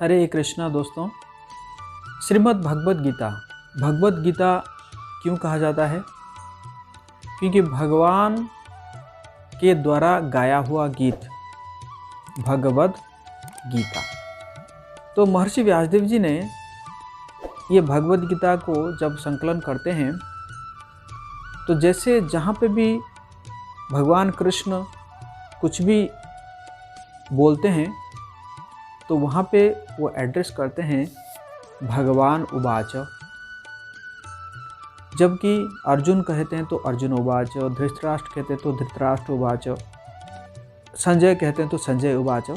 हरे कृष्णा दोस्तों। श्रीमद् भगवद गीता, भगवद गीता क्यों कहा जाता है? क्योंकि भगवान के द्वारा गाया हुआ गीत भगवद गीता। तो महर्षि व्यासदेव जी ने ये भगवद गीता को जब संकलन करते हैं तो जैसे जहाँ पे भी भगवान कृष्ण कुछ भी बोलते हैं तो वहाँ पे वो एड्रेस करते हैं भगवान उवाच। जबकि अर्जुन कहते हैं तो अर्जुन उवाच, धृतराष्ट्र कहते हैं तो धृतराष्ट्र उवाच, संजय कहते हैं तो संजय उवाच।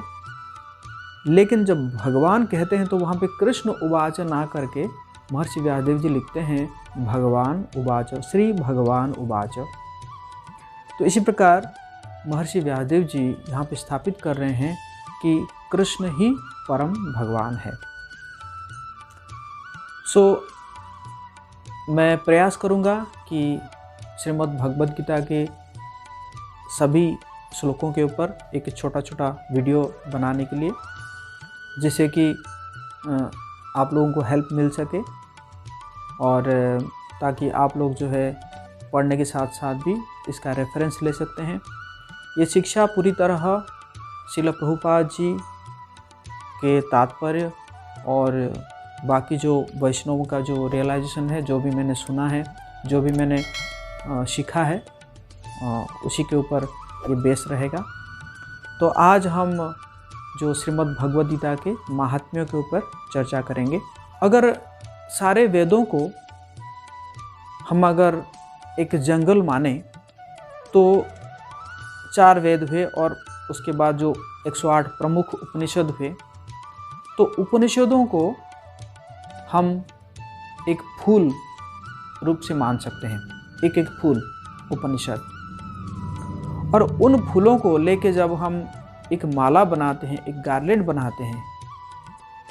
लेकिन जब भगवान कहते हैं तो वहाँ पे कृष्ण उवाच ना करके महर्षि व्यासदेव जी लिखते हैं भगवान उवाच, श्री भगवान उवाच। तो इसी प्रकार महर्षि व्यासदेव जी यहाँ पे स्थापित कर रहे हैं कि कृष्ण ही परम भगवान है। मैं प्रयास करूँगा कि श्रीमद् भगवद गीता के सभी श्लोकों के ऊपर एक छोटा छोटा वीडियो बनाने के लिए, जिससे कि आप लोगों को हेल्प मिल सके और ताकि आप लोग जो है पढ़ने के साथ साथ भी इसका रेफरेंस ले सकते हैं। ये शिक्षा पूरी तरह श्रील प्रभुपाद जी के तात्पर्य और बाकी जो वैष्णवों का जो रियलाइजेशन है, जो भी मैंने सुना है, जो भी मैंने सीखा है, उसी के ऊपर ये बेस रहेगा। तो आज हम जो श्रीमद् भगवद गीता के महात्म्यों के ऊपर चर्चा करेंगे। अगर सारे वेदों को हम अगर एक जंगल माने तो 4 वेद हुए और उसके बाद जो 108 प्रमुख उपनिषद हुए। तो उपनिषदों को हम एक फूल रूप से मान सकते हैं, एक एक फूल उपनिषद। और उन फूलों को लेके जब हम एक माला बनाते हैं, एक गार्लेंड बनाते हैं,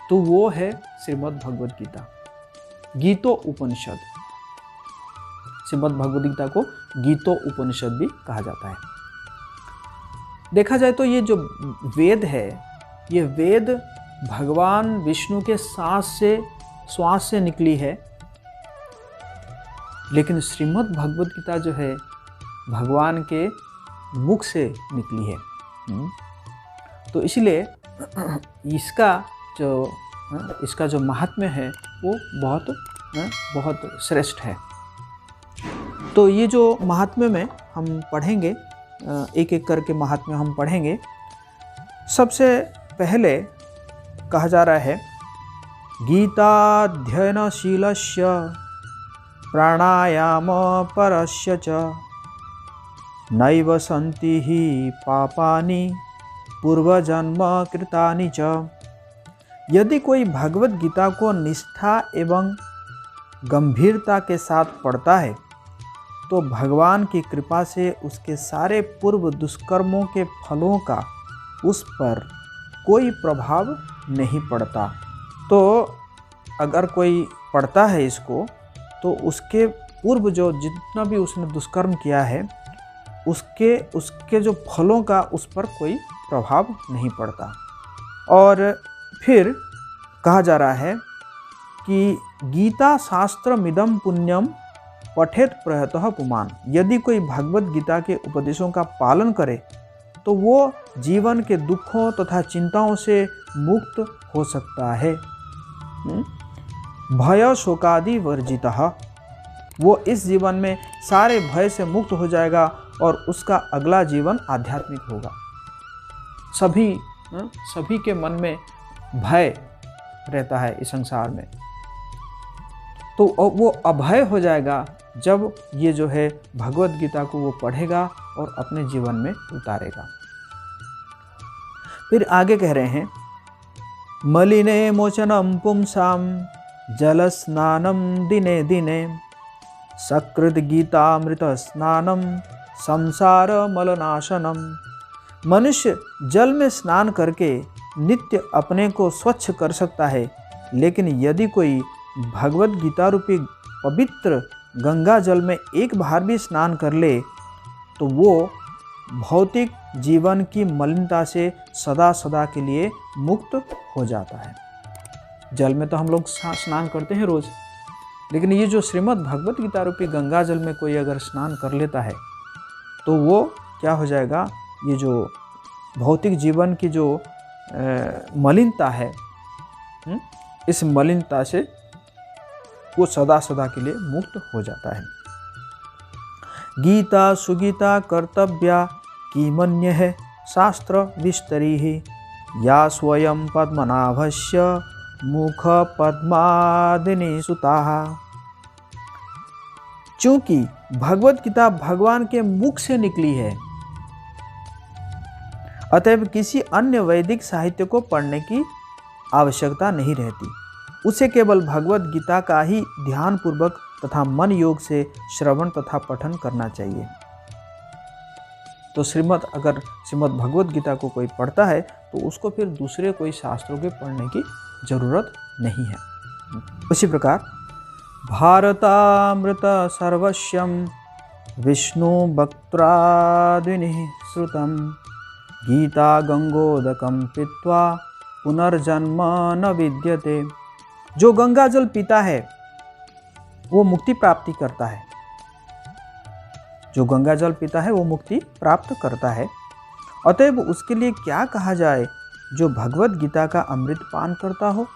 तो वो है श्रीमद् भगवद गीता, गीतो उपनिषद। श्रीमद् भगवद गीता को गीतो उपनिषद भी कहा जाता है। देखा जाए तो ये जो वेद है, ये वेद भगवान विष्णु के श्वास से निकली है। लेकिन श्रीमद् भगवद गीता जो है भगवान के मुख से निकली है। तो इसलिए इसका जो महात्म्य है वो बहुत श्रेष्ठ है। तो ये जो महात्म्य में हम पढ़ेंगे, एक एक करके महात्म्य हम पढ़ेंगे। सबसे पहले कहा जा रहा है गीताध्ययनशीलस्य प्राणायाम परस्य च नैव सन्ति हि पापानि पूर्वजन्म कृतानि च। यदि कोई भगवद गीता को निष्ठा एवं गंभीरता के साथ पढ़ता है तो भगवान की कृपा से उसके सारे पूर्व दुष्कर्मों के फलों का उस पर कोई प्रभाव नहीं पड़ता। तो अगर कोई पढ़ता है इसको तो उसके पूर्व जो जितना भी उसने दुष्कर्म किया है उसके जो फलों का उस पर कोई प्रभाव नहीं पड़ता। और फिर कहा जा रहा है कि गीता शास्त्रमिदं पुण्यम पठेत प्रयतः पुमान। यदि कोई भगवद गीता के उपदेशों का पालन करे तो वो जीवन के दुखों तथा चिंताओं से मुक्त हो सकता है। भय शोकादि वर्जितः, वो इस जीवन में सारे भय से मुक्त हो जाएगा और उसका अगला जीवन आध्यात्मिक होगा। सभी के मन में भय रहता है इस संसार में, तो वो अभय हो जाएगा जब ये जो है भगवद गीता को वो पढ़ेगा और अपने जीवन में उतारेगा। फिर आगे कह रहे हैं मलिने मोचनम पुंसाम जल स्नानम दिने दिने सकृत गीतामृत स्नानम संसार मलनाशनम। मनुष्य जल में स्नान करके नित्य अपने को स्वच्छ कर सकता है, लेकिन यदि कोई भगवद गीता रूपी पवित्र गंगा जल में एक बार भी स्नान कर ले तो वो भौतिक जीवन की मलिनता से सदा सदा के लिए मुक्त हो जाता है। जल में तो हम लोग स्नान करते हैं रोज़, लेकिन ये जो श्रीमद् भगवत गीता रूपी गंगा जल में कोई अगर स्नान कर लेता है तो वो क्या हो जाएगा, ये जो भौतिक जीवन की जो मलिनता है, इस मलिनता से वो सदा सदा के लिए मुक्त हो जाता है। गीता सुगीता कर्तव्या कीमन्य है शास्त्र विस्तरी ही, या स्वयं पद्मनाभस्य मुख पद्मादिनी सुता। चूंकि भगवत गीता भगवान के मुख से निकली है, अतएव किसी अन्य वैदिक साहित्य को पढ़ने की आवश्यकता नहीं रहती। उसे केवल भगवत गीता का ही ध्यान पूर्वक तथा मन योग से श्रवण तथा पठन करना चाहिए। तो अगर श्रीमद् भगवत गीता को कोई पढ़ता है तो उसको फिर दूसरे कोई शास्त्रों के पढ़ने की जरूरत नहीं है। उसी प्रकार भारतामृत सर्वस्यम विष्णु वक्त्रादिनि श्रुतम, गीता गंगोदकम पीत्वा पुनर्जन्म न विद्यते। जो गंगा जल पीता है वो मुक्ति प्राप्ति करता है। जो गंगा जल पीता है वो मुक्ति प्राप्त करता है। अतएव उसके लिए क्या कहा जाए जो भगवत गीता का अमृत पान करता हो।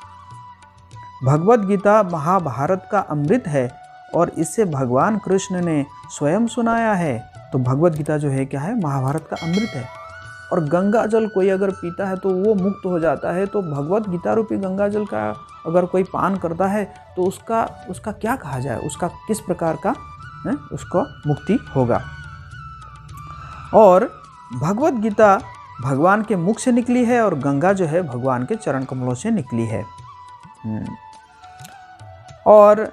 भगवत गीता महाभारत का अमृत है और इससे भगवान कृष्ण ने स्वयं सुनाया है। तो भगवत गीता जो है क्या है, महाभारत का अमृत है। और गंगा जल कोई अगर पीता है तो वो मुक्त हो जाता है। तो भगवत गीता रूपी गंगा जल का अगर कोई पान करता है तो उसका क्या कहा जाए, उसका किस प्रकार का उसको मुक्ति होगा। और भगवत गीता भगवान के मुख से निकली है और गंगा जो है भगवान के चरण कमलों से निकली है। और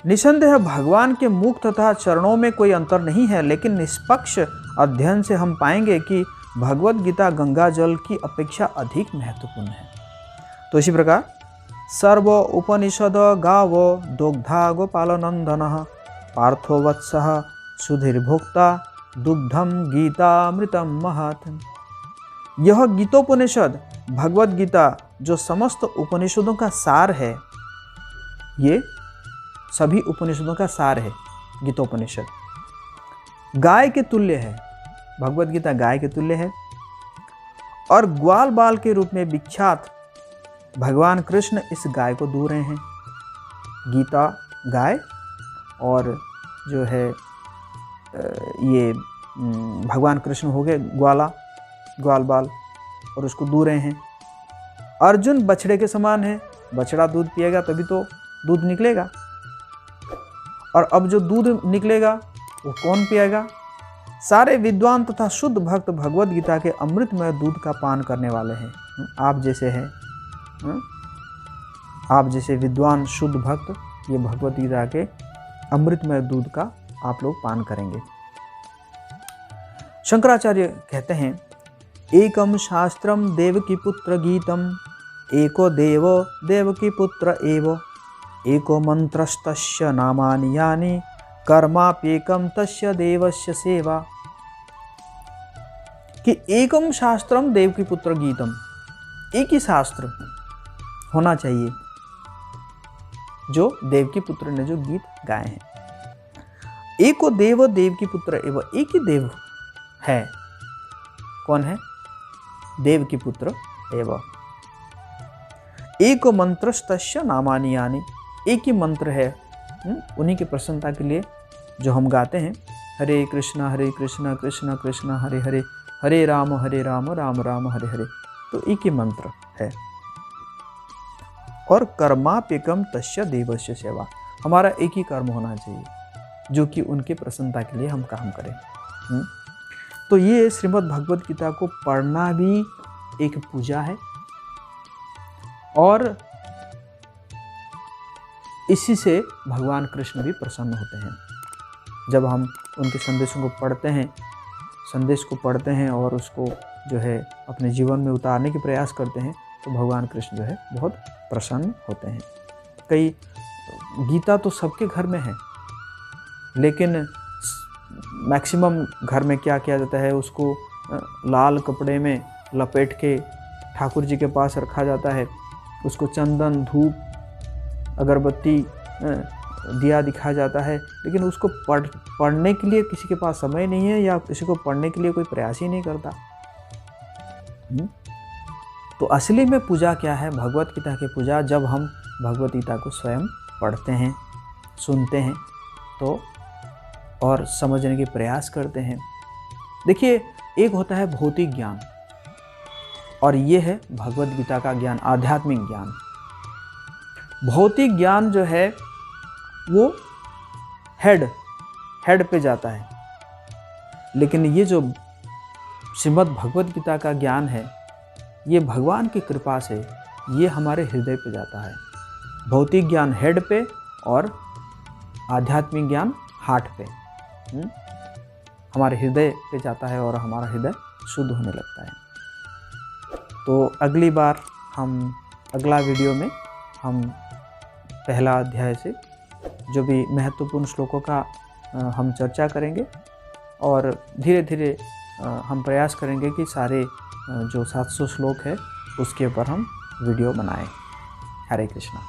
निसंदेह भगवान के मुख तथा चरणों में कोई अंतर नहीं है, लेकिन निष्पक्ष अध्ययन से हम पाएंगे कि भगवत गीता गंगा जल की अपेक्षा अधिक महत्वपूर्ण है। तो इसी प्रकार सर्व उपनिषद गावो दुग्धा गोपालनंदनः पार्थो वत्सः सुधीर्भोक्ता दुग्धम गीतामृतम महत्। यह गीतोपनिषद भगवत गीता जो समस्त उपनिषदों का सार है, ये सभी उपनिषदों का सार है। गीतोपनिषद गाय के तुल्य है, भगवत गीता गाय के तुल्य है। और ग्वाल बाल के रूप में विख्यात भगवान कृष्ण इस गाय को दूह रहे हैं। गीता गाय और जो है ये भगवान कृष्ण हो गए ग्वाल बाल और उसको दूह रहे हैं। अर्जुन बछड़े के समान है, बछड़ा दूध पिएगा तभी तो दूध निकलेगा। और अब जो दूध निकलेगा वो कौन पिएगा? सारे विद्वान तथा शुद्ध भक्त भगवत गीता के अमृतमय दूध का पान करने वाले हैं। आप जैसे हैं, आप जैसे विद्वान शुद्ध भक्त ये भगवत गीता के अमृतमय दूध का आप लोग पान करेंगे। शंकराचार्य कहते हैं, एकम शास्त्रम देवकी पुत्र गीतम, एको देवो देवकी पुत्र एव, एको मंत्रस्तस्य नामानि यानि, कर्माप्येकम तस्य देवस्य सेवा। कि एकम शास्त्रम देवकी पुत्र गीतम, एक ही शास्त्र होना चाहिए जो देवकी पुत्र ने जो गीत गाए हैं। एको देव देवकी पुत्र एव, एक ही देव है। कौन है? देवकी पुत्र एव। एको मंत्रस्तस्य नामानि यानि, एक ही मंत्र है उन्हीं की प्रसन्नता के लिए जो हम गाते हैं। हरे कृष्णा कृष्ण कृष्ण हरे हरे, हरे राम राम राम हरे हरे। तो एक ही मंत्र है। और कर्माप्येकम तस्य देवस्य सेवा, हमारा एक ही कर्म होना चाहिए जो कि उनके प्रसन्नता के लिए हम काम करें। तो ये श्रीमद् भगवत गीता को पढ़ना भी एक पूजा है और इसी से भगवान कृष्ण भी प्रसन्न होते हैं। जब हम उनके संदेशों को पढ़ते हैं, संदेश को पढ़ते हैं और उसको जो है अपने जीवन में उतारने के प्रयास करते हैं तो भगवान कृष्ण जो है बहुत प्रसन्न होते हैं। कई गीता तो सबके घर में है, लेकिन मैक्सिमम घर में क्या किया जाता है, उसको लाल कपड़े में लपेट के ठाकुर जी के पास रखा जाता है उसको चंदन, धूप, अगरबत्ती, दिया दिखाया जाता है, लेकिन उसको पढ़ने के लिए किसी के पास समय नहीं है या किसी को पढ़ने के लिए कोई प्रयास ही नहीं करता। तो असली में पूजा क्या है? भगवत गीता की पूजा जब हम भगवत गीता को स्वयं पढ़ते हैं, सुनते हैं तो और समझने के प्रयास करते हैं। देखिए, एक होता है भौतिक ज्ञान और ये है भगवत गीता का ज्ञान, आध्यात्मिक ज्ञान। भौतिक ज्ञान जो है वो हेड पे जाता है, लेकिन ये जो श्रीमद् भगवत गीता का ज्ञान है ये भगवान की कृपा से ये हमारे हृदय पे जाता है। भौतिक ज्ञान हेड पे और आध्यात्मिक ज्ञान हार्ट पे, हमारे हृदय पे जाता है और हमारा हृदय शुद्ध होने लगता है। तो अगली बार अगला वीडियो में हम पहला अध्याय से जो भी महत्वपूर्ण श्लोकों का हम चर्चा करेंगे और धीरे धीरे हम प्रयास करेंगे कि सारे जो 700 श्लोक है उसके ऊपर हम वीडियो बनाएं। हरे कृष्णा।